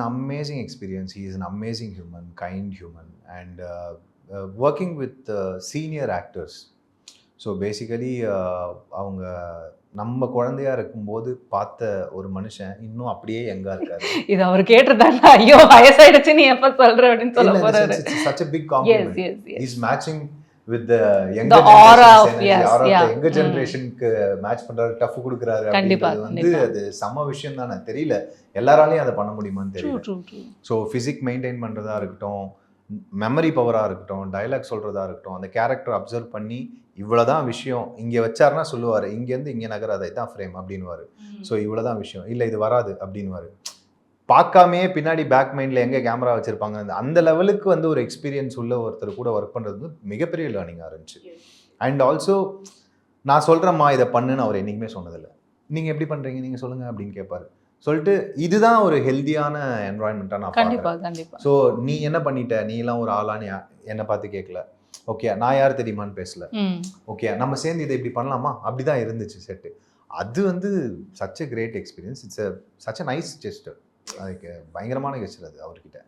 an amazing experience. He is an amazing human, kind human, and working with senior actors. So basically அவங்க நம்ம குழந்தையா இருக்கும்போது பார்த்த ஒரு மனுஷன் இன்னும் அப்படியே யங்கா இருக்காரு. இது அவர் கேட்டிருந்தாங்க, ஐயோ வயசாயிடுச்சு நீ எப்ப சொல்ற அப்படின்னு சொல்ல போறாரு. such a big compliment. He's matching with the younger generationக்கு மேட்ச் பண்றாரு, டஃப் கொடுக்குறாரு அப்படின்றது வந்து அது சம விஷயம் தானே. தெரியல எல்லாராலையும் அதை பண்ண முடியுமான்னு தெரியல. ஸோ ஃபிசிக் மெயின்டைன் பண்றதா இருக்கட்டும், மெமரி பவராக இருக்கட்டும், டைலாக் சொல்கிறதா இருக்கட்டும், அந்த கேரக்டர் அப்சர்வ் பண்ணி இவ்வளோதான் விஷயம் இங்கே வச்சாருன்னா சொல்லுவார், இங்கேருந்து இங்கே நகராது இதான் ஃப்ரேம் அப்படின்வார். ஸோ இவ்வளோதான் விஷயம், இல்லை இது வராது அப்படின்வார். பார்க்காமே பின்னாடி பேக் மைண்டில் எங்கே கேமரா வச்சுருப்பாங்க, அந்த லெவலுக்கு வந்து ஒரு எக்ஸ்பீரியன்ஸ் உள்ள ஒருத்தர் கூட ஒர்க் பண்ணுறது வந்து மிகப்பெரிய லேர்னிங்காக இருந்துச்சு. அண்ட் ஆல்சோ நான் சொல்கிறேம்மா இதை பண்ணுன்னு அவர் என்றைக்குமே சொன்னதில்லை. நீங்கள் எப்படி பண்ணுறீங்க நீங்கள் சொல்லுங்கள் அப்படின்னு கேட்பார். சொல்லிட்டு இதுதான் ஒரு ஹெல்தியான என்வாயன்மெண்ட்டாக நான் பார்க்குறேன். ஸோ நீ என்ன பண்ணிட்ட, நீ எல்லாம் ஒரு ஆளான்னு என்னை பார்த்து கேட்கல. ஓகே நான் யார் தெரியுமான்னு பேசல. ஓகே நம்ம சேர்ந்து இதை இப்படி பண்ணலாமா, அப்படிதான் இருந்துச்சு செட்டு. அது வந்து such a great experience. It's such a nice gesture. அதுக்கு பயங்கரமான கெஸ்டர் அது அவர்கிட்ட.